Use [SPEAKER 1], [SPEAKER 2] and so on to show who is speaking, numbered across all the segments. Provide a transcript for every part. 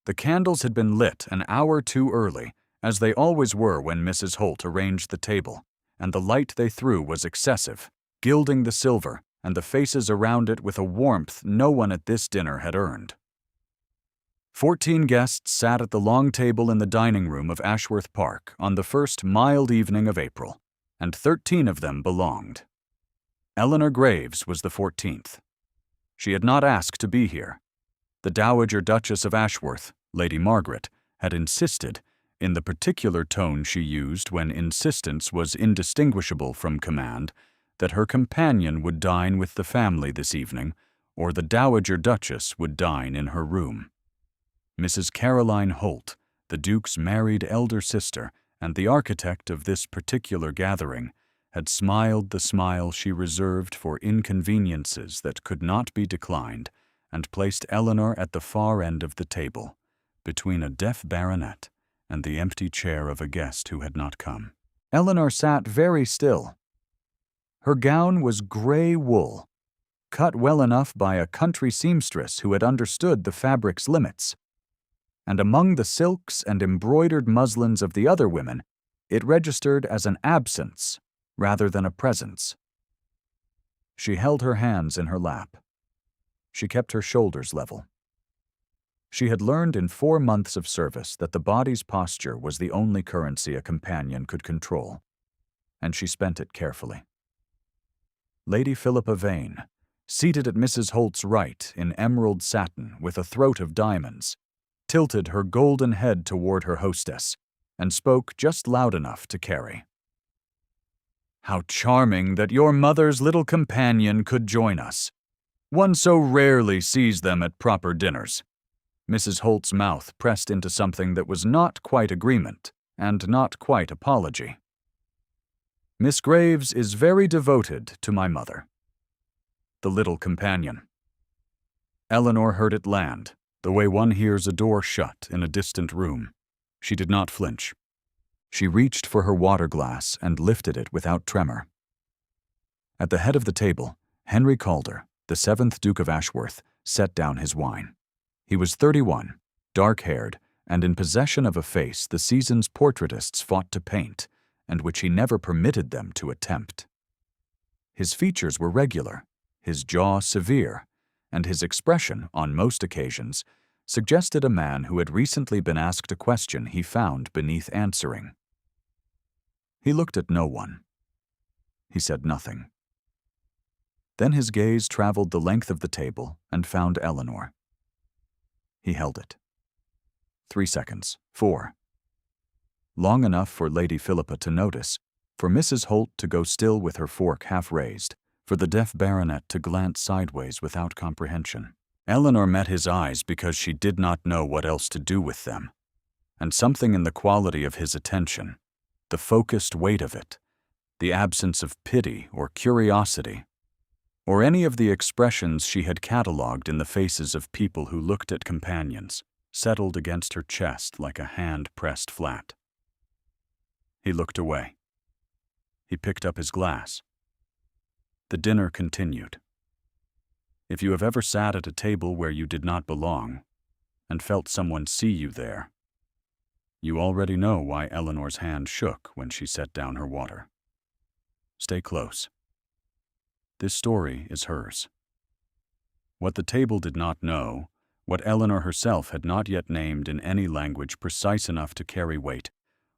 [SPEAKER 1] The candles had been lit an hour too early, as they always were when Mrs. Holt arranged the table, and the light they threw was excessive, gilding the silver and the faces around it with a warmth no one at this dinner had earned. 14 guests sat at the long table in the dining room of Ashworth Park on the first mild evening of April, and 13 of them belonged. Eleanor Graves was the 14th. She had not asked to be here. The Dowager Duchess of Ashworth, Lady Margaret, had insisted, in the particular tone she used when insistence was indistinguishable from command, that her companion would dine with the family this evening, or the Dowager Duchess would dine in her room. Mrs. Caroline Holt, the Duke's married elder sister and the architect of this particular gathering, had smiled the smile she reserved for inconveniences that could not be declined, and placed Eleanor at the far end of the table, between a deaf baronet and the empty chair of a guest who had not come. Eleanor sat very still. Her gown was gray wool, cut well enough by a country seamstress who had understood the fabric's limits, and among the silks and embroidered muslins of the other women, it registered as an absence rather than a presence. She held her hands in her lap. She kept her shoulders level. She had learned in 4 months of service that the body's posture was the only currency a companion could control, and she spent it carefully. Lady Philippa Vane, seated at Mrs. Holt's right in emerald satin with a throat of diamonds, tilted her golden head toward her hostess and spoke just loud enough to Carrie. "How charming that your mother's little companion could join us. One so rarely sees them at proper dinners." Mrs. Holt's mouth pressed into something that was not quite agreement and not quite apology. "Miss Graves is very devoted to my mother." The little companion. Eleanor heard it land, the way one hears a door shut in a distant room. She did not flinch. She reached for her water glass and lifted it without tremor. At the head of the table, Henry Calder, the 7th Duke of Ashworth, set down his wine. He was 31, dark-haired, and in possession of a face the season's portraitists fought to paint, and which he never permitted them to attempt. His features were regular, his jaw severe, and his expression, on most occasions, suggested a man who had recently been asked a question he found beneath answering. He looked at no one. He said nothing. Then his gaze traveled the length of the table and found Eleanor. He held it. 3 seconds, 4. Long enough for Lady Philippa to notice, for Mrs. Holt to go still with her fork half raised, for the deaf baronet to glance sideways without comprehension. Eleanor met his eyes because she did not know what else to do with them, and something in the quality of his attention, the focused weight of it, the absence of pity or curiosity, or any of the expressions she had catalogued in the faces of people who looked at companions, settled against her chest like a hand pressed flat. He looked away. He picked up his glass. The dinner continued. If you have ever sat at a table where you did not belong, and felt someone see you there, you already know why Eleanor's hand shook when she set down her water. Stay close. This story is hers. What the table did not know, what Eleanor herself had not yet named in any language precise enough to carry weight,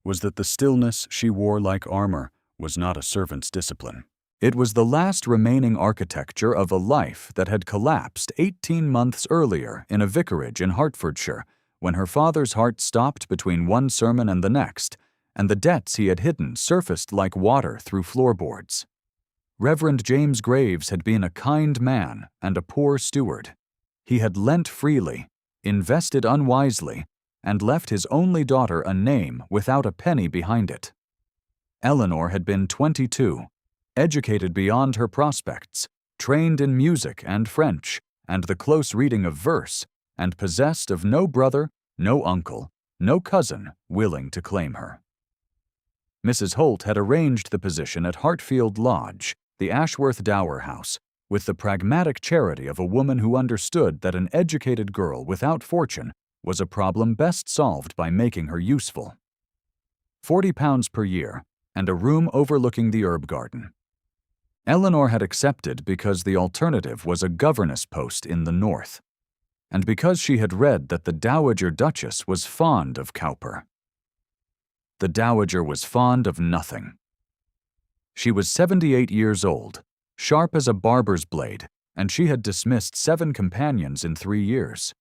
[SPEAKER 1] was that the stillness she wore like armor was not a servant's discipline. It was the last remaining architecture of a life that had collapsed 18 months earlier in a vicarage in Hertfordshire, when her father's heart stopped between one sermon and the next, and the debts he had hidden surfaced like water through floorboards. Reverend James Graves had been a kind man and a poor steward. He had lent freely, invested unwisely, and left his only daughter a name without a penny behind it. Eleanor had been 22, educated beyond her prospects, trained in music and French, and the close reading of verse, and possessed of no brother, no uncle, no cousin willing to claim her. Mrs. Holt had arranged the position at Hartfield Lodge, the Ashworth Dower House, with the pragmatic charity of a woman who understood that an educated girl without fortune was a problem best solved by making her useful. £40 per year, and a room overlooking the herb garden. Eleanor had accepted because the alternative was a governess post in the north, and because she had read that the Dowager Duchess was fond of Cowper. The Dowager was fond of nothing. She was 78 years old, sharp as a barber's blade, and she had dismissed 7 companions in 3 years.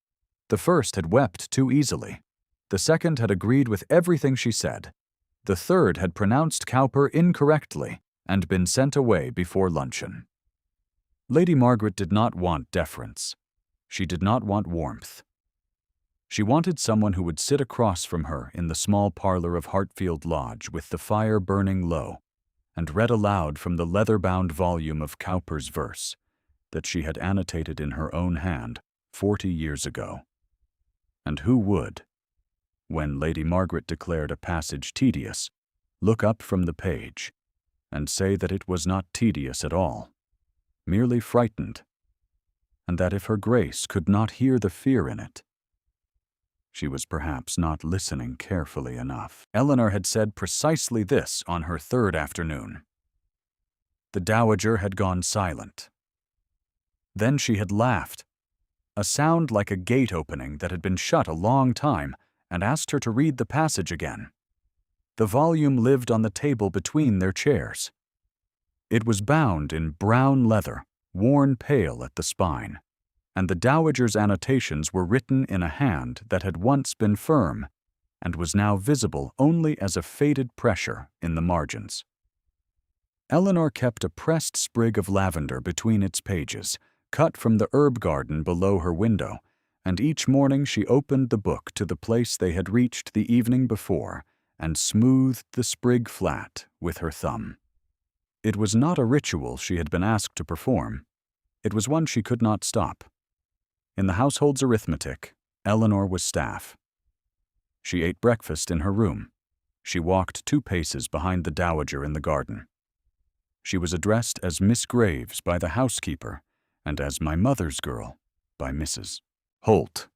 [SPEAKER 1] The first had wept too easily. The second had agreed with everything she said. The third had pronounced Cowper incorrectly and been sent away before luncheon. Lady Margaret did not want deference. She did not want warmth. She wanted someone who would sit across from her in the small parlor of Hartfield Lodge with the fire burning low, and read aloud from the leather-bound volume of Cowper's verse that she had annotated in her own hand 40 years ago. And who would, when Lady Margaret declared a passage tedious, look up from the page and say that it was not tedious at all, merely frightened, and that if her Grace could not hear the fear in it, she was perhaps not listening carefully enough. Eleanor had said precisely this on her 3rd afternoon. The Dowager had gone silent. Then she had laughed, a sound like a gate opening that had been shut a long time, and asked her to read the passage again. The volume lived on the table between their chairs. It was bound in brown leather, worn pale at the spine, and the Dowager's annotations were written in a hand that had once been firm and was now visible only as a faded pressure in the margins. Eleanor kept a pressed sprig of lavender between its pages, cut from the herb garden below her window, and each morning she opened the book to the place they had reached the evening before and smoothed the sprig flat with her thumb. It was not a ritual she had been asked to perform. It was one she could not stop. In the household's arithmetic, Eleanor was staff. She ate breakfast in her room. She walked 2 paces behind the Dowager in the garden. She was addressed as Miss Graves by the housekeeper and as my mother's girl by Mrs. Holt,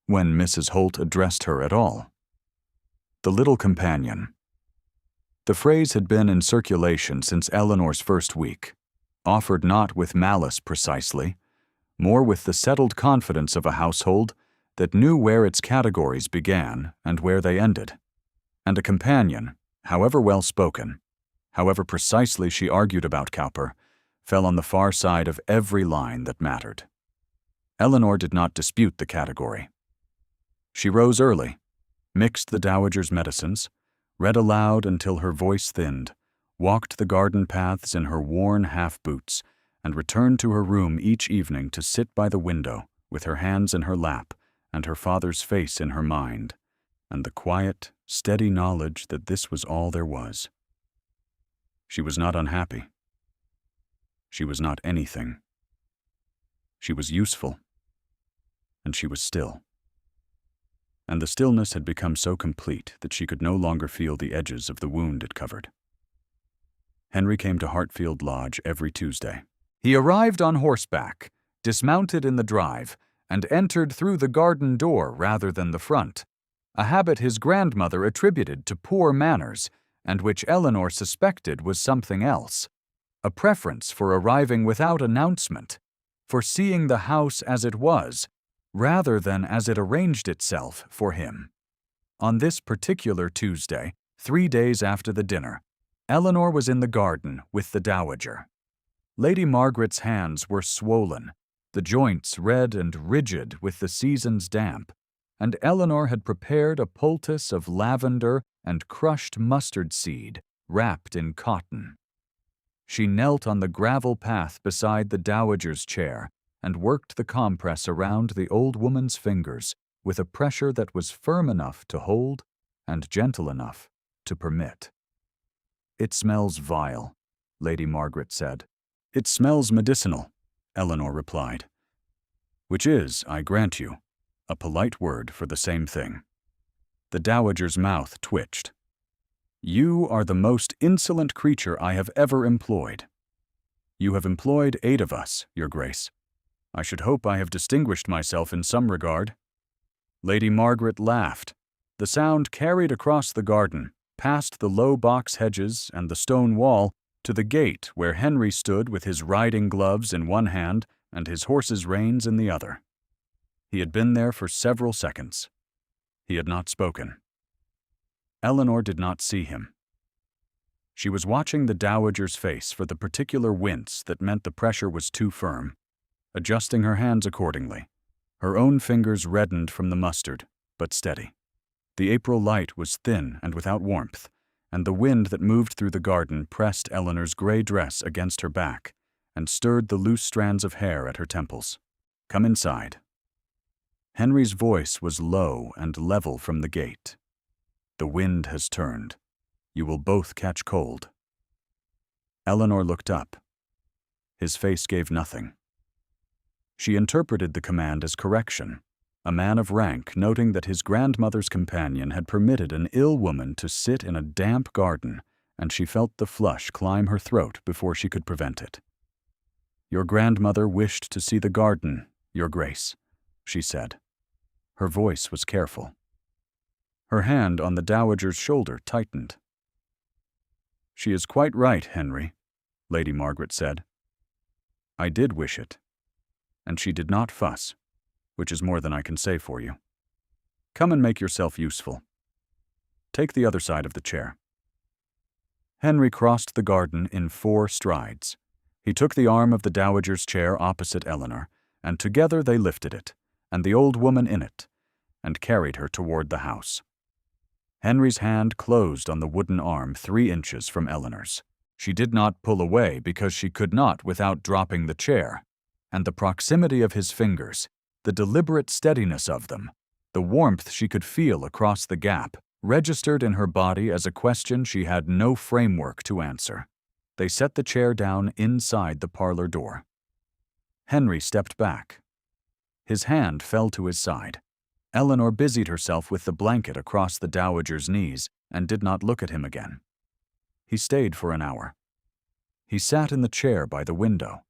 [SPEAKER 1] when Mrs. Holt addressed her at all. The little companion. The phrase had been in circulation since Eleanor's first week, offered not with malice precisely, more with the settled confidence of a household that knew where its categories began and where they ended. And a companion, however well spoken, however precisely she argued about Cowper, fell on the far side of every line that mattered. Eleanor did not dispute the category. She rose early, mixed the Dowager's medicines, read aloud until her voice thinned, walked the garden paths in her worn half-boots, and returned to her room each evening to sit by the window with her hands in her lap and her father's face in her mind, and the quiet, steady knowledge that this was all there was. She was not unhappy. She was not anything. She was useful, and she was still. And the stillness had become so complete that she could no longer feel the edges of the wound it covered. Henry came to Hartfield Lodge every Tuesday. He arrived on horseback, dismounted in the drive, and entered through the garden door rather than the front, a habit his grandmother attributed to poor manners and which Eleanor suspected was something else, a preference for arriving without announcement, for seeing the house as it was, rather than as it arranged itself for him. On this particular Tuesday, 3 days after the dinner, Eleanor was in the garden with the Dowager. Lady Margaret's hands were swollen, the joints red and rigid with the season's damp, and Eleanor had prepared a poultice of lavender and crushed mustard seed wrapped in cotton. She knelt on the gravel path beside the Dowager's chair and worked the compress around the old woman's fingers with a pressure that was firm enough to hold and gentle enough to permit. "It smells vile," Lady Margaret said. "It smells medicinal," Eleanor replied, which is, I grant you, a polite word for the same thing. The Dowager's mouth twitched. "You are the most insolent creature I have ever employed. You have employed 8 of us, Your Grace. I should hope I have distinguished myself in some regard." Lady Margaret laughed. The sound carried across the garden, past the low box hedges and the stone wall, to the gate where Henry stood with his riding gloves in one hand and his horse's reins in the other. He had been there for several seconds. He had not spoken. Eleanor did not see him. She was watching the Dowager's face for the particular wince that meant the pressure was too firm, adjusting her hands accordingly. Her own fingers reddened from the mustard, but steady. The April light was thin and without warmth, and the wind that moved through the garden pressed Eleanor's gray dress against her back and stirred the loose strands of hair at her temples. "Come inside." Henry's voice was low and level from the gate. "The wind has turned. You will both catch cold." Eleanor looked up. His face gave nothing. She interpreted the command as correction, a man of rank noting that his grandmother's companion had permitted an ill woman to sit in a damp garden, and she felt the flush climb her throat before she could prevent it. "Your grandmother wished to see the garden, Your Grace," she said. Her voice was careful. Her hand on the Dowager's shoulder tightened. "She is quite right, Henry," Lady Margaret said. "I did wish it. And she did not fuss, which is more than I can say for you. Come and make yourself useful. Take the other side of the chair." Henry crossed the garden in 4 strides. He took the arm of the Dowager's chair opposite Eleanor, and together they lifted it, and the old woman in it, and carried her toward the house. Henry's hand closed on the wooden arm 3 inches from Eleanor's. She did not pull away because she could not without dropping the chair, and the proximity of his fingers, the deliberate steadiness of them, the warmth she could feel across the gap, registered in her body as a question she had no framework to answer. They set the chair down inside the parlor door. Henry stepped back. His hand fell to his side. Eleanor busied herself with the blanket across the Dowager's knees and did not look at him again. He stayed for an hour. He sat in the chair by the window,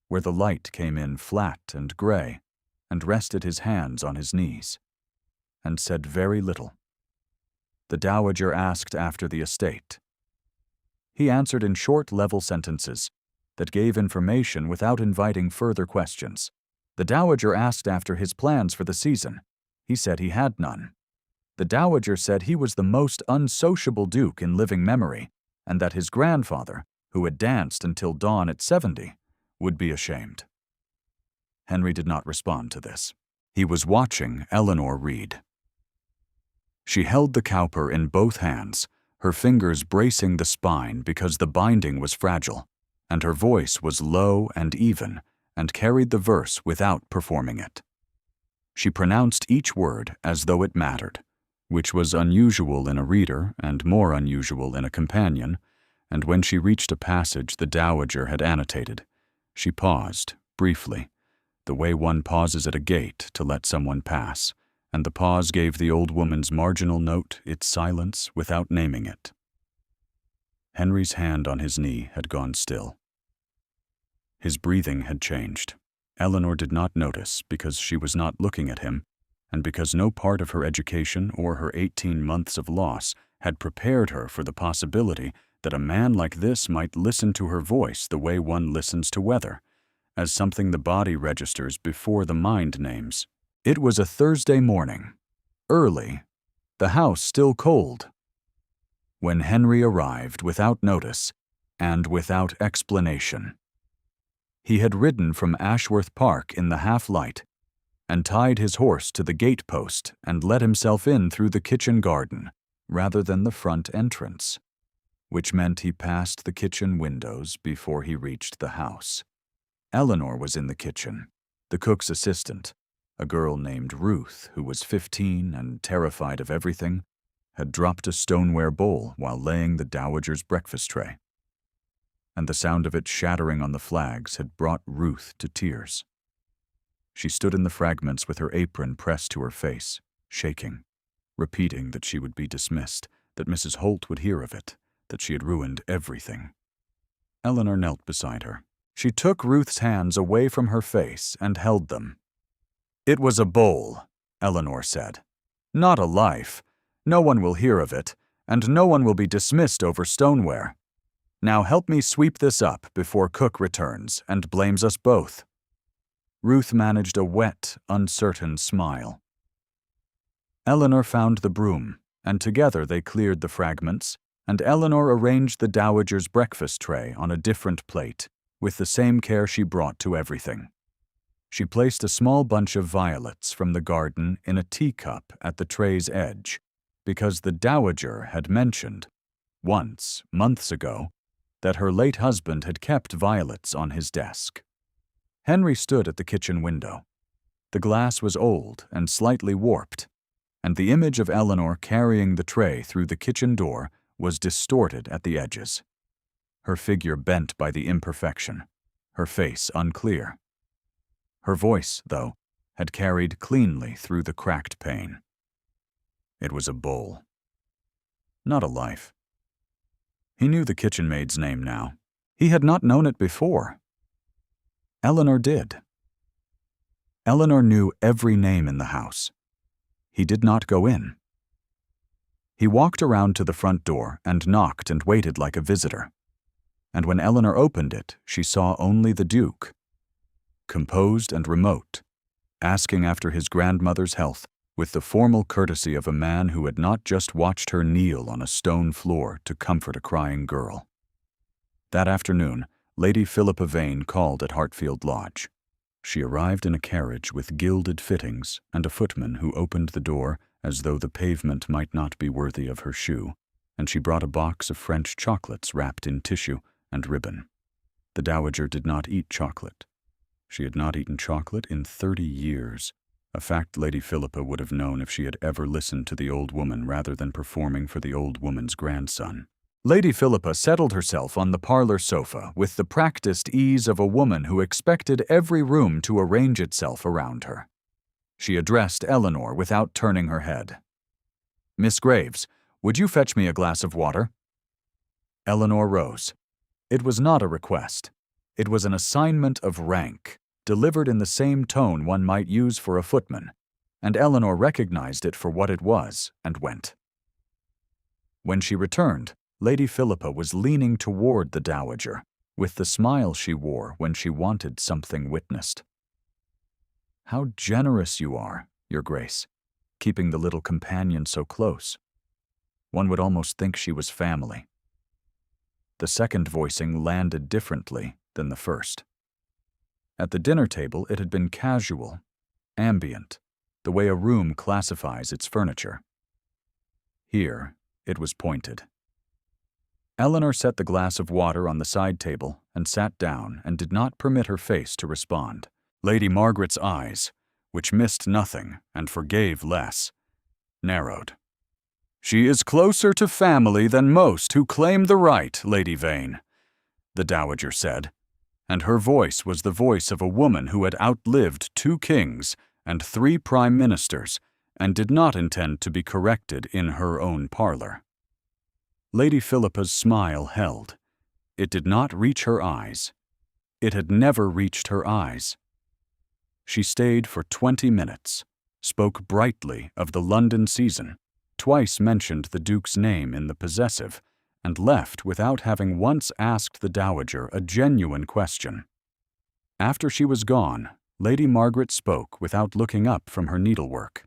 [SPEAKER 1] where the light came in flat and gray, and rested his hands on his knees, and said very little. The Dowager asked after the estate. He answered in short, level sentences that gave information without inviting further questions. The Dowager asked after his plans for the season. He said he had none. The Dowager said he was the most unsociable duke in living memory, and that his grandfather, who had danced until dawn at 70, would be ashamed. Henry did not respond to this. He was watching Eleanor read. She held the cowper in both hands, her fingers bracing the spine because the binding was fragile, and her voice was low and even, and carried the verse without performing it. She pronounced each word as though it mattered, which was unusual in a reader and more unusual in a companion, and when she reached a passage the Dowager had annotated, she paused, briefly, the way one pauses at a gate to let someone pass, and the pause gave the old woman's marginal note its silence without naming it. Henry's hand on his knee had gone still. His breathing had changed. Eleanor did not notice because she was not looking at him, and because no part of her education or her 18 months of loss had prepared her for the possibility that a man like this might listen to her voice the way one listens to weather, as something the body registers before the mind names. It was a Thursday morning, early, the house still cold, when Henry arrived without notice and without explanation. He had ridden from Ashworth Park in the half-light and tied his horse to the gate-post and let himself in through the kitchen garden rather than the front entrance, which meant he passed the kitchen windows before he reached the house. Eleanor was in the kitchen, the cook's assistant, a girl named Ruth, who was 15 and terrified of everything, had dropped a stoneware bowl while laying the Dowager's breakfast tray, and the sound of it shattering on the flags had brought Ruth to tears. She stood in the fragments with her apron pressed to her face, shaking, repeating that she would be dismissed, that Mrs. Holt would hear of it, that she had ruined everything. Eleanor knelt beside her. She took Ruth's hands away from her face and held them. "It was a bowl," Eleanor said. "Not a life. No one will hear of it, and no one will be dismissed over stoneware. Now help me sweep this up before Cook returns and blames us both." Ruth managed a wet, uncertain smile. Eleanor found the broom, and together they cleared the fragments, and Eleanor arranged the Dowager's breakfast tray on a different plate, with the same care she brought to everything. She placed a small bunch of violets from the garden in a teacup at the tray's edge, because the Dowager had mentioned, once, months ago, that her late husband had kept violets on his desk. Henry stood at the kitchen window. The glass was old and slightly warped, and the image of Eleanor carrying the tray through the kitchen door was distorted at the edges. Her figure bent by the imperfection, her face unclear. Her voice, though, had carried cleanly through the cracked pane. It was a bowl. Not a life. He knew the kitchen maid's name now. He had not known it before. Eleanor did. Eleanor knew every name in the house. He did not go in. He walked around to the front door and knocked and waited like a visitor. And when Eleanor opened it, she saw only the Duke, composed and remote, asking after his grandmother's health with the formal courtesy of a man who had not just watched her kneel on a stone floor to comfort a crying girl. That afternoon, Lady Philippa Vane called at Hartfield Lodge. She arrived in a carriage with gilded fittings and a footman who opened the door as though the pavement might not be worthy of her shoe, and she brought a box of French chocolates wrapped in tissue and ribbon. The Dowager did not eat chocolate. She had not eaten chocolate in 30 years, a fact Lady Philippa would have known if she had ever listened to the old woman rather than performing for the old woman's grandson. Lady Philippa settled herself on the parlor sofa with the practiced ease of a woman who expected every room to arrange itself around her. She addressed Eleanor without turning her head. "Miss Graves, would you fetch me a glass of water?" Eleanor rose. It was not a request. It was an assignment of rank, delivered in the same tone one might use for a footman, and Eleanor recognized it for what it was and went. When she returned, Lady Philippa was leaning toward the Dowager, with the smile she wore when she wanted something witnessed. "How generous you are, Your Grace, keeping the little companion so close. One would almost think she was family." The second voicing landed differently than the first. At the dinner table it had been casual, ambient, the way a room classifies its furniture. Here it was pointed. Eleanor set the glass of water on the side table and sat down and did not permit her face to respond. Lady Margaret's eyes, which missed nothing and forgave less, narrowed. "She is closer to family than most who claim the right, Lady Vane," the Dowager said, and her voice was the voice of a woman who had outlived 2 kings and 3 prime ministers and did not intend to be corrected in her own parlor. Lady Philippa's smile held. It did not reach her eyes. It had never reached her eyes. She stayed for 20 minutes, spoke brightly of the London season, twice mentioned the Duke's name in the possessive, and left without having once asked the Dowager a genuine question. After she was gone, Lady Margaret spoke without looking up from her needlework.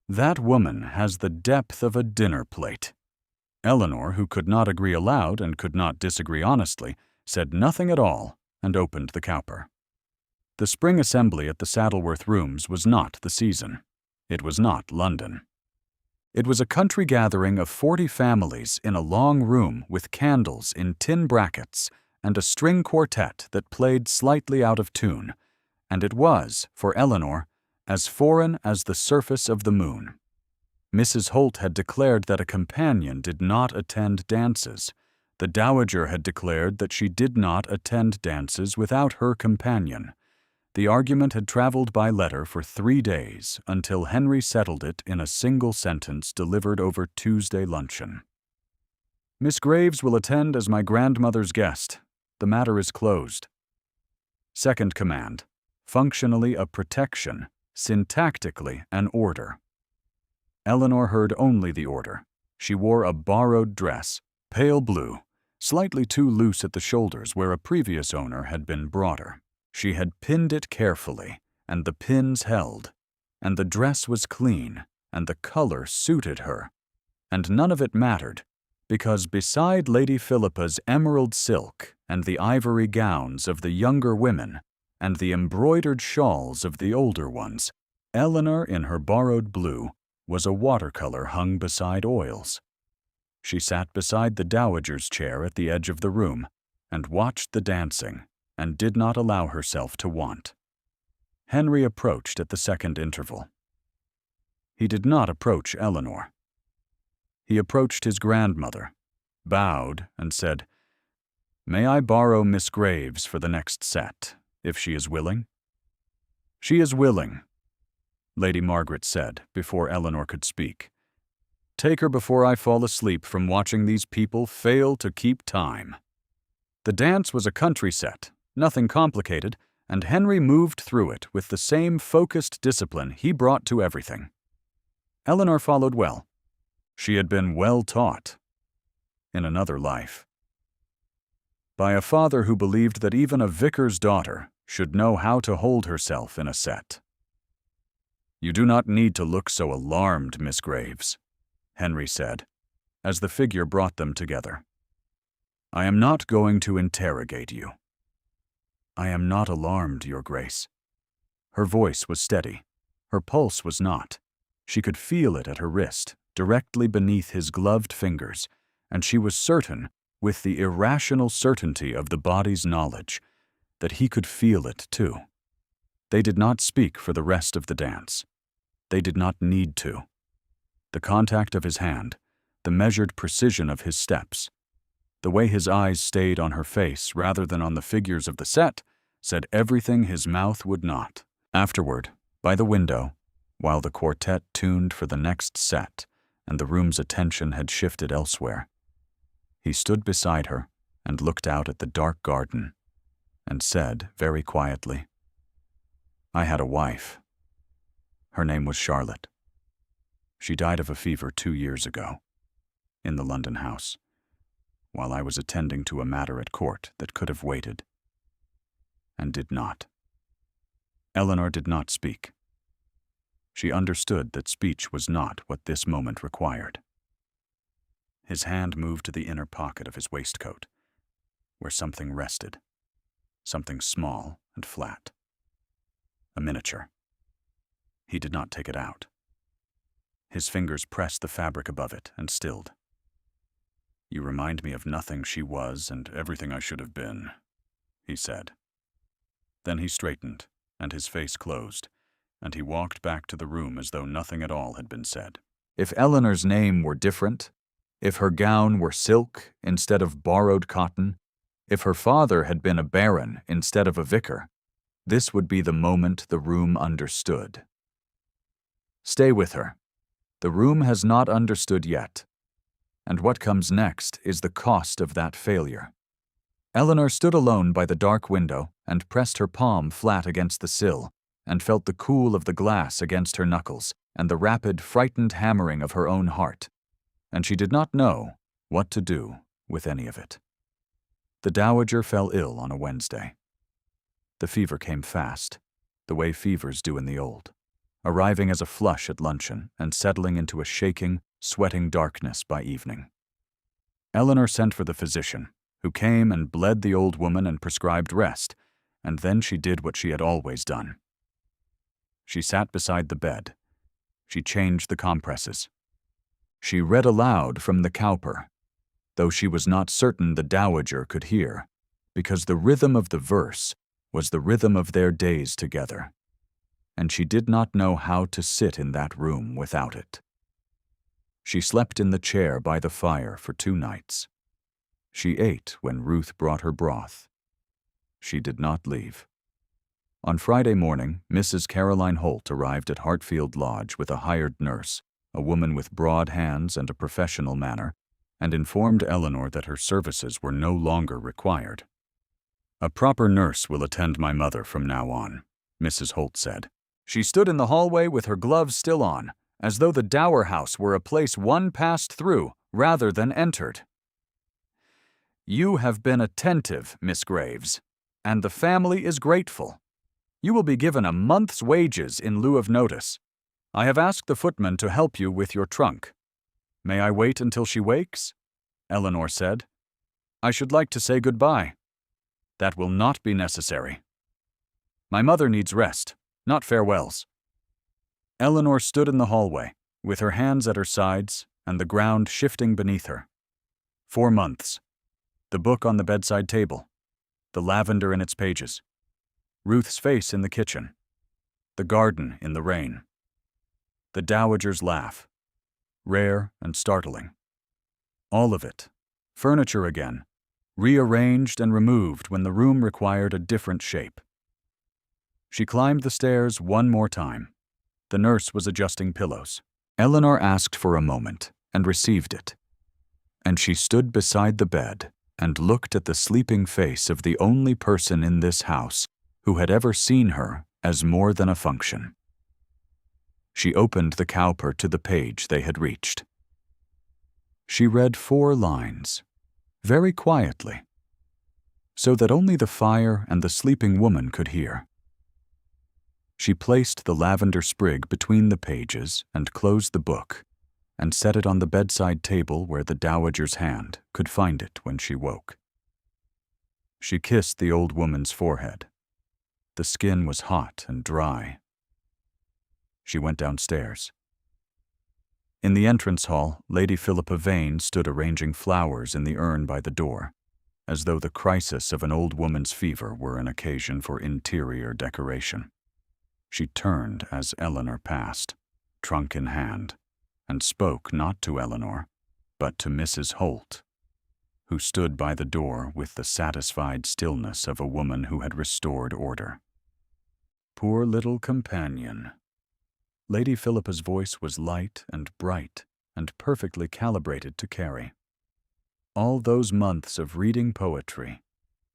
[SPEAKER 1] "That woman has the depth of a dinner plate." Eleanor, who could not agree aloud and could not disagree honestly, said nothing at all and opened the cowper. The spring assembly at the Saddleworth Rooms was not the season. It was not London. It was a country gathering of 40 families in a long room with candles in tin brackets and a string quartet that played slightly out of tune, and it was, for Eleanor, as foreign as the surface of the moon. Mrs. Holt had declared that a companion did not attend dances. The Dowager had declared that she did not attend dances without her companion. The argument had traveled by letter for 3 days until Henry settled it in a single sentence delivered over Tuesday luncheon. "Miss Graves will attend as my grandmother's guest. The matter is closed." Second command, functionally a protection, syntactically an order. Eleanor heard only the order. She wore a borrowed dress, pale blue, slightly too loose at the shoulders where a previous owner had been broader. She had pinned it carefully, and the pins held, and the dress was clean, and the color suited her. And none of it mattered, because beside Lady Philippa's emerald silk and the ivory gowns of the younger women and the embroidered shawls of the older ones, Eleanor in her borrowed blue was a watercolor hung beside oils. She sat beside the dowager's chair at the edge of the room and watched the dancing and did not allow herself to want. Henry approached at the second interval. He did not approach Eleanor. He approached his grandmother, bowed, and said, "May I borrow Miss Graves for the next set, if she is willing?" "She is willing," Lady Margaret said before Eleanor could speak. "Take her before I fall asleep from watching these people fail to keep time." The dance was a country set, nothing complicated, and Henry moved through it with the same focused discipline he brought to everything. Eleanor followed well. She had been well taught, in another life, by a father who believed that even a vicar's daughter should know how to hold herself in a set. "You do not need to look so alarmed, Miss Graves," Henry said, as the figure brought them together. "I am not going to interrogate you." "I am not alarmed, Your Grace." Her voice was steady. Her pulse was not. She could feel it at her wrist, directly beneath his gloved fingers, and she was certain, with the irrational certainty of the body's knowledge, that he could feel it too. They did not speak for the rest of the dance. They did not need to. The contact of his hand, the measured precision of his steps, the way his eyes stayed on her face rather than on the figures of the set, said everything his mouth would not. Afterward, by the window, while the quartet tuned for the next set and the room's attention had shifted elsewhere, he stood beside her and looked out at the dark garden and said very quietly, "I had a wife. Her name was Charlotte. She died of a fever 2 years ago, in the London house, while I was attending to a matter at court that could have waited, and did not." Eleanor did not speak. She understood that speech was not what this moment required. His hand moved to the inner pocket of his waistcoat, where something rested, something small and flat. A miniature. He did not take it out. His fingers pressed the fabric above it and stilled. "You remind me of nothing she was and everything I should have been," he said. Then he straightened, and his face closed, and he walked back to the room as though nothing at all had been said. If Eleanor's name were different, if her gown were silk instead of borrowed cotton, if her father had been a baron instead of a vicar, this would be the moment the room understood. Stay with her. The room has not understood yet, and what comes next is the cost of that failure. Eleanor stood alone by the dark window and pressed her palm flat against the sill and felt the cool of the glass against her knuckles and the rapid, frightened hammering of her own heart, and she did not know what to do with any of it. The Dowager fell ill on a Wednesday. The fever came fast, the way fevers do in the old, arriving as a flush at luncheon and settling into a shaking, sweating darkness by evening. Eleanor sent for the physician, who came and bled the old woman and prescribed rest, and then she did what she had always done. She sat beside the bed. She changed the compresses. She read aloud from the Cowper, though she was not certain the Dowager could hear, because the rhythm of the verse was the rhythm of their days together, and she did not know how to sit in that room without it. She slept in the chair by the fire for 2 nights. She ate when Ruth brought her broth. She did not leave. On Friday morning, Mrs. Caroline Holt arrived at Hartfield Lodge with a hired nurse, a woman with broad hands and a professional manner, and informed Eleanor that her services were no longer required. "A proper nurse will attend my mother from now on," Mrs. Holt said, She stood in the hallway with her gloves still on, as though the Dower house were a place one passed through rather than entered. "You have been attentive, Miss Graves, and the family is grateful. You will be given a month's wages in lieu of notice. I have asked the footman to help you with your trunk. May I wait until she wakes?" Eleanor said. "I should like to say goodbye." "That will not be necessary. My mother needs rest, not farewells." Eleanor stood in the hallway, with her hands at her sides and the ground shifting beneath her. 4 months. The book on the bedside table. The lavender in its pages. Ruth's face in the kitchen. The garden in the rain. The Dowager's laugh. Rare and startling. All of it. Furniture again. Rearranged and removed when the room required a different shape. She climbed the stairs one more time. The nurse was adjusting pillows. Eleanor asked for a moment and received it. And she stood beside the bed and looked at the sleeping face of the only person in this house who had ever seen her as more than a function. She opened the cowper to the page they had reached. She read 4 lines, very quietly, so that only the fire and the sleeping woman could hear. She placed the lavender sprig between the pages and closed the book, and set it on the bedside table where the Dowager's hand could find it when she woke. She kissed the old woman's forehead. The skin was hot and dry. She went downstairs. In the entrance hall, Lady Philippa Vane stood arranging flowers in the urn by the door, as though the crisis of an old woman's fever were an occasion for interior decoration. She turned as Eleanor passed, trunk in hand, and spoke not to Eleanor, but to Mrs. Holt, who stood by the door with the satisfied stillness of a woman who had restored order. "Poor little companion." Lady Philippa's voice was light and bright and perfectly calibrated to carry. All those months of reading poetry,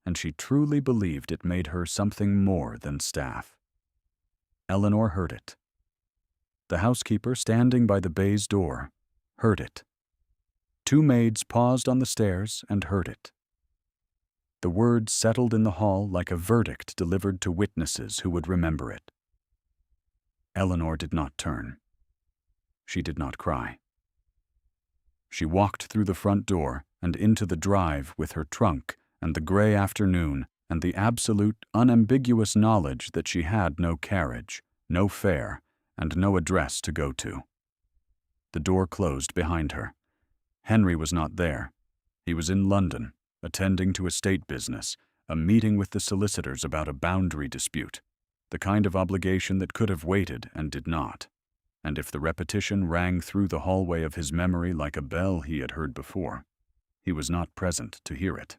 [SPEAKER 1] and she truly believed it made her something more than staff. Eleanor heard it. The housekeeper standing by the baize door heard it. 2 maids paused on the stairs and heard it. The words settled in the hall like a verdict delivered to witnesses who would remember it. Eleanor did not turn. She did not cry. She walked through the front door and into the drive with her trunk and the gray afternoon and the absolute, unambiguous knowledge that she had no carriage, no fare, and no address to go to. The door closed behind her. Henry was not there. He was in London, attending to estate business, a meeting with the solicitors about a boundary dispute, the kind of obligation that could have waited and did not. And if the repetition rang through the hallway of his memory like a bell he had heard before, he was not present to hear it.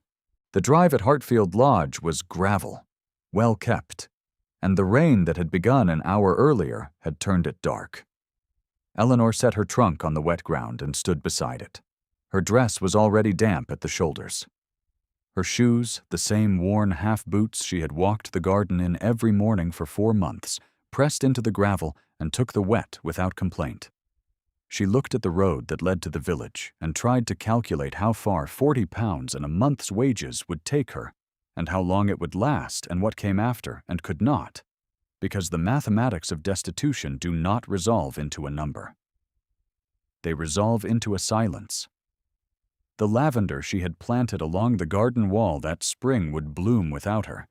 [SPEAKER 1] The drive at Hartfield Lodge was gravel, well kept, and the rain that had begun an hour earlier had turned it dark. Eleanor set her trunk on the wet ground and stood beside it. Her dress was already damp at the shoulders. Her shoes, the same worn half-boots she had walked the garden in every morning for 4 months, pressed into the gravel and took the wet without complaint. She looked at the road that led to the village and tried to calculate how far £40 and a month's wages would take her, and how long it would last and what came after and could not, because the mathematics of destitution do not resolve into a number. They resolve into a silence. The lavender she had planted along the garden wall that spring would bloom without her.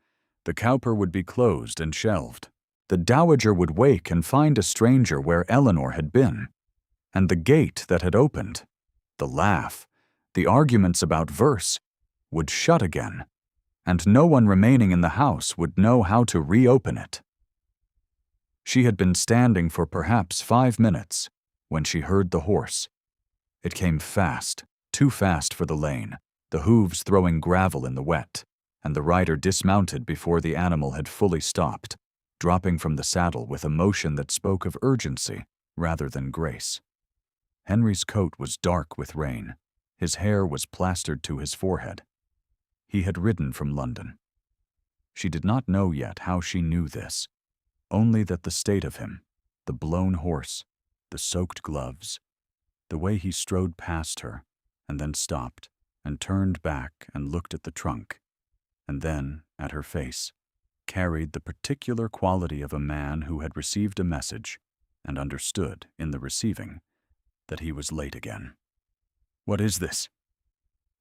[SPEAKER 1] The cowper would be closed and shelved. The Dowager would wake and find a stranger where Eleanor had been. And the gate that had opened, the laugh, the arguments about verse, would shut again, and no one remaining in the house would know how to reopen it. She had been standing for perhaps 5 minutes when she heard the horse. It came fast, too fast for the lane, the hooves throwing gravel in the wet, and the rider dismounted before the animal had fully stopped, dropping from the saddle with a motion that spoke of urgency rather than grace. Henry's coat was dark with rain. His hair was plastered to his forehead. He had ridden from London. She did not know yet how she knew this. only that the state of him, the blown horse, the soaked gloves, the way he strode past her, and then stopped, and turned back and looked at the trunk, and then at her face, carried the particular quality of a man who had received a message and understood, in the receiving, that he was late again. "What is this?"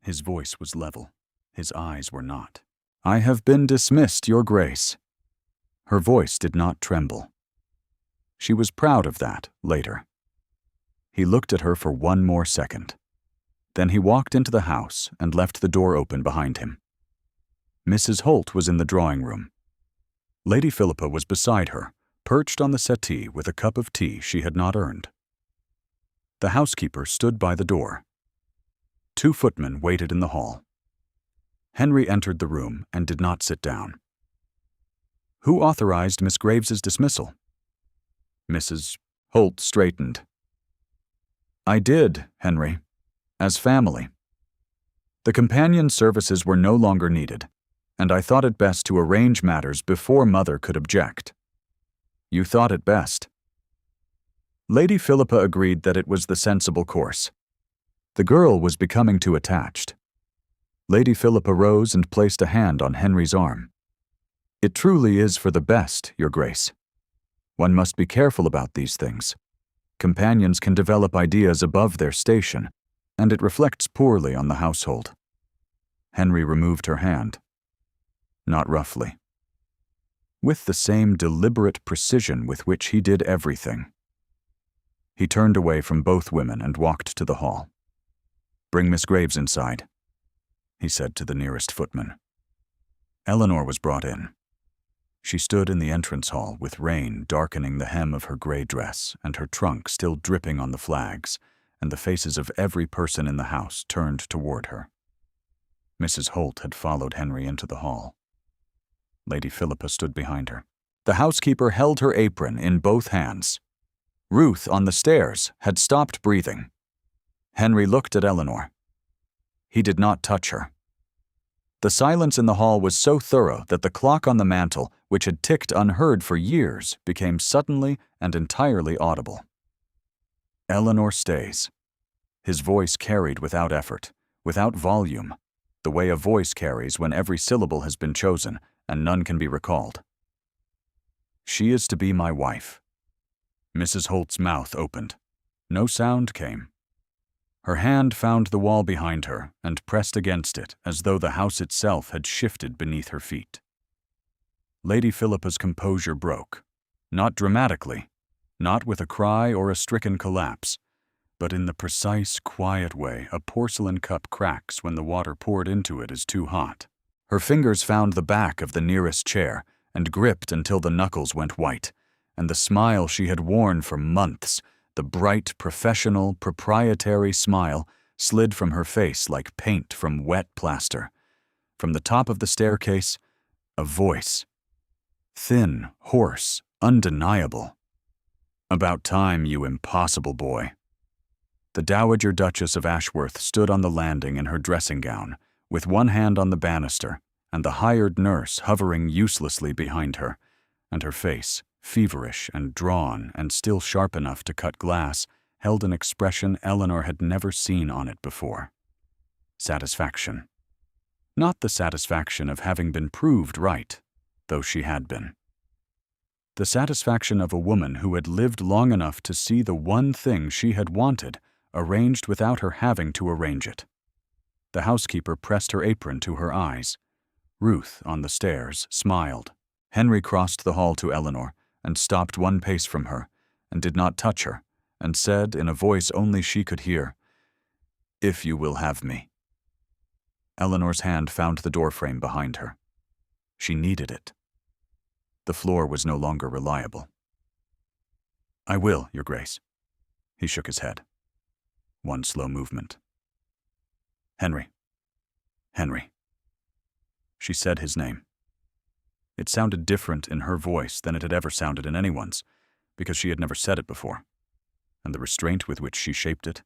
[SPEAKER 1] His voice was level. His eyes were not. "I have been dismissed, Your Grace." Her voice did not tremble. She was proud of that, later. He looked at her for one more second. Then he walked into the house and left the door open behind him. Mrs. Holt was in the drawing room. Lady Philippa was beside her, perched on the settee with a cup of tea she had not earned. The housekeeper stood by the door. 2 footmen waited in the hall. Henry entered the room and did not sit down. "Who authorized Miss Graves's dismissal?" Mrs. Holt straightened. "I did, Henry, as family. The companion services were no longer needed, and I thought it best to arrange matters before Mother could object." "You thought it best." Lady Philippa agreed that it was the sensible course. The girl was becoming too attached. Lady Philippa rose and placed a hand on Henry's arm. "It truly is for the best, Your Grace. One must be careful about these things. Companions can develop ideas above their station, and it reflects poorly on the household." Henry removed her hand. Not roughly. With the same deliberate precision with which he did everything. He turned away from both women and walked to the hall. "Bring Miss Graves inside," he said to the nearest footman. Eleanor was brought in. She stood in the entrance hall with rain darkening the hem of her gray dress and her trunk still dripping on the flags, and the faces of every person in the house turned toward her. Mrs. Holt had followed Henry into the hall. Lady Philippa stood behind her. The housekeeper held her apron in both hands. Ruth, on the stairs, had stopped breathing. Henry looked at Eleanor. He did not touch her. The silence in the hall was so thorough that the clock on the mantel, which had ticked unheard for years, became suddenly and entirely audible. "Eleanor stays." His voice carried without effort, without volume, the way a voice carries when every syllable has been chosen and none can be recalled. "She is to be my wife." Mrs. Holt's mouth opened. No sound came. Her hand found the wall behind her and pressed against it as though the house itself had shifted beneath her feet. Lady Philippa's composure broke, not dramatically, not with a cry or a stricken collapse, but in the precise, quiet way a porcelain cup cracks when the water poured into it is too hot. Her fingers found the back of the nearest chair and gripped until the knuckles went white, and the smile she had worn for months, the bright, professional, proprietary smile, slid from her face like paint from wet plaster. From the top of the staircase, a voice. Thin, hoarse, undeniable. "About time, you impossible boy." The Dowager Duchess of Ashworth stood on the landing in her dressing gown, with one hand on the banister, and the hired nurse hovering uselessly behind her, and her face, feverish and drawn and still sharp enough to cut glass, held an expression Eleanor had never seen on it before. Satisfaction. Not the satisfaction of having been proved right, though she had been. The satisfaction of a woman who had lived long enough to see the one thing she had wanted arranged without her having to arrange it. The housekeeper pressed her apron to her eyes. Ruth, on the stairs, smiled. Henry crossed the hall to Eleanor and stopped one pace from her, and did not touch her, and said in a voice only she could hear, "If you will have me." Eleanor's hand found the doorframe behind her. She needed it. The floor was no longer reliable. "I will, Your Grace." He shook his head. One slow movement. "Henry. Henry." She said his name. It sounded different in her voice than it had ever sounded in anyone's, because she had never said it before. And the restraint with which she shaped it,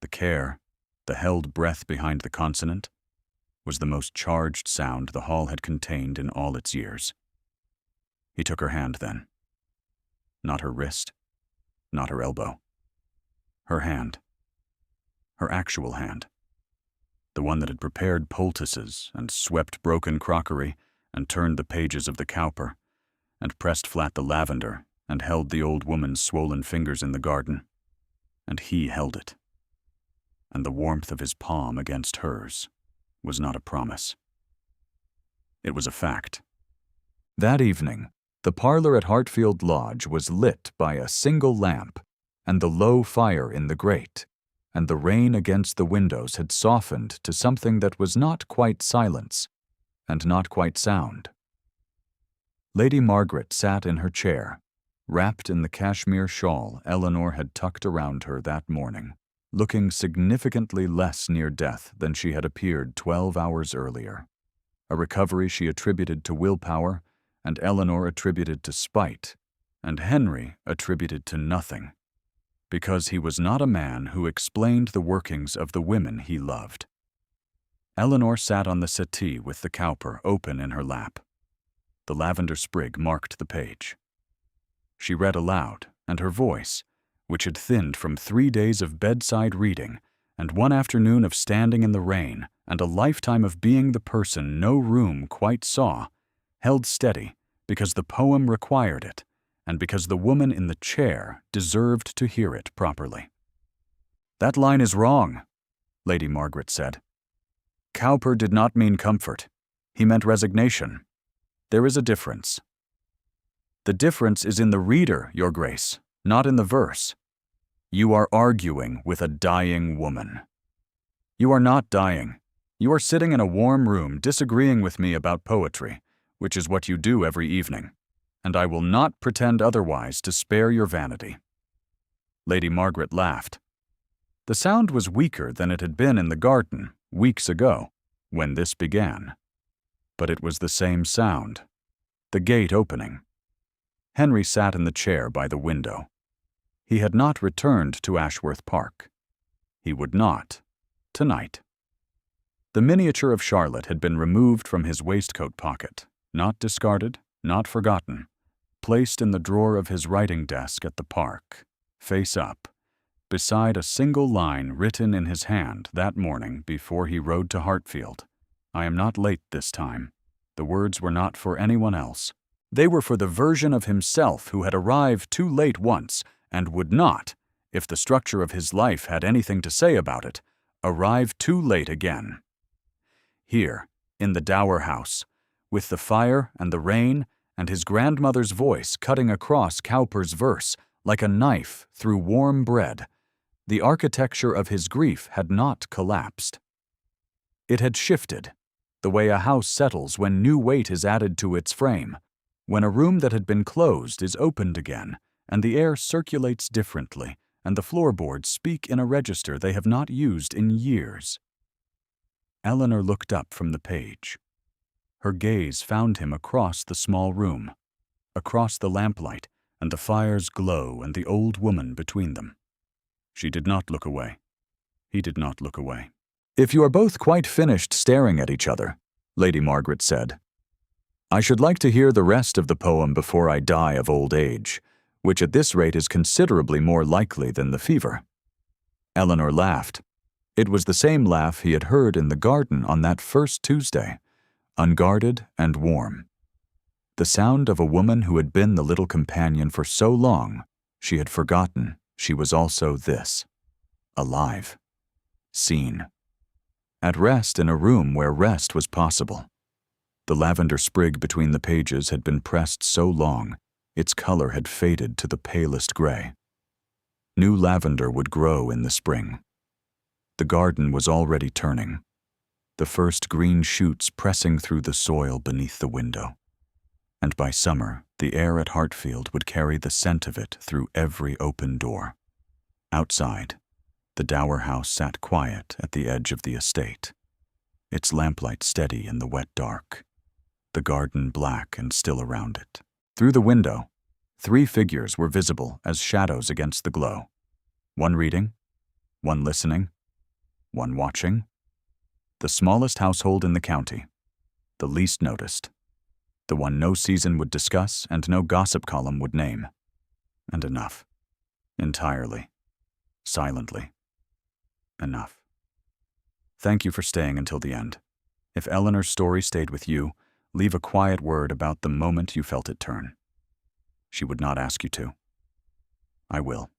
[SPEAKER 1] the care, the held breath behind the consonant, was the most charged sound the hall had contained in all its years. He took her hand then. Not her wrist, not her elbow. Her hand. Her actual hand. The one that had prepared poultices and swept broken crockery and turned the pages of the cowper and pressed flat the lavender and held the old woman's swollen fingers in the garden. And he held it. And the warmth of his palm against hers was not a promise. It was a fact. That evening, the parlor at Hartfield Lodge was lit by a single lamp, and the low fire in the grate, and the rain against the windows had softened to something that was not quite silence, and not quite sound. Lady Margaret sat in her chair, wrapped in the cashmere shawl Eleanor had tucked around her that morning, looking significantly less near death than she had appeared 12 hours earlier, a recovery she attributed to willpower, and Eleanor attributed to spite, and Henry attributed to nothing, because he was not a man who explained the workings of the women he loved. Eleanor sat on the settee with the cowper open in her lap. The lavender sprig marked the page. She read aloud, and her voice, which had thinned from 3 days of bedside reading and 1 afternoon of standing in the rain and a lifetime of being the person no room quite saw, held steady because the poem required it and because the woman in the chair deserved to hear it properly. "That line is wrong," Lady Margaret said. "Cowper did not mean comfort. He meant resignation. There is a difference." "The difference is in the reader, Your Grace, not in the verse. You are arguing with a dying woman." "You are not dying. You are sitting in a warm room disagreeing with me about poetry, which is what you do every evening, and I will not pretend otherwise to spare your vanity." Lady Margaret laughed. The sound was weaker than it had been in the garden weeks ago, when this began. But it was the same sound. The gate opening. Henry sat in the chair by the window. He had not returned to Ashworth Park. He would not, tonight. The miniature of Charlotte had been removed from his waistcoat pocket, not discarded, not forgotten, placed in the drawer of his writing desk at the park, face up, beside a single line written in his hand that morning before he rode to Hartfield. "I am not late this time." The words were not for anyone else. They were for the version of himself who had arrived too late once and would not, if the structure of his life had anything to say about it, arrive too late again. Here, in the Dower house, with the fire and the rain and his grandmother's voice cutting across Cowper's verse like a knife through warm bread, the architecture of his grief had not collapsed. It had shifted, the way a house settles when new weight is added to its frame, when a room that had been closed is opened again, and the air circulates differently, and the floorboards speak in a register they have not used in years. Eleanor looked up from the page. Her gaze found him across the small room, across the lamplight and the fire's glow and the old woman between them. She did not look away. He did not look away. "If you are both quite finished staring at each other," Lady Margaret said, "I should like to hear the rest of the poem before I die of old age, which at this rate is considerably more likely than the fever." Eleanor laughed. It was the same laugh he had heard in the garden on that first Tuesday, unguarded and warm. The sound of a woman who had been the little companion for so long, she had forgotten she was also this, alive, seen, at rest in a room where rest was possible. The lavender sprig between the pages had been pressed so long, its color had faded to the palest gray. New lavender would grow in the spring. The garden was already turning, the first green shoots pressing through the soil beneath the window. And by summer, the air at Hartfield would carry the scent of it through every open door. Outside, the Dower house sat quiet at the edge of the estate, its lamplight steady in the wet dark, the garden black and still around it. Through the window, 3 figures were visible as shadows against the glow. One reading, one listening, one watching. The smallest household in the county, the least noticed, the one no season would discuss and no gossip column would name. And enough. Entirely. Silently. Enough. Thank you for staying until the end. If Eleanor's story stayed with you, leave a quiet word about the moment you felt it turn. She would not ask you to. I will.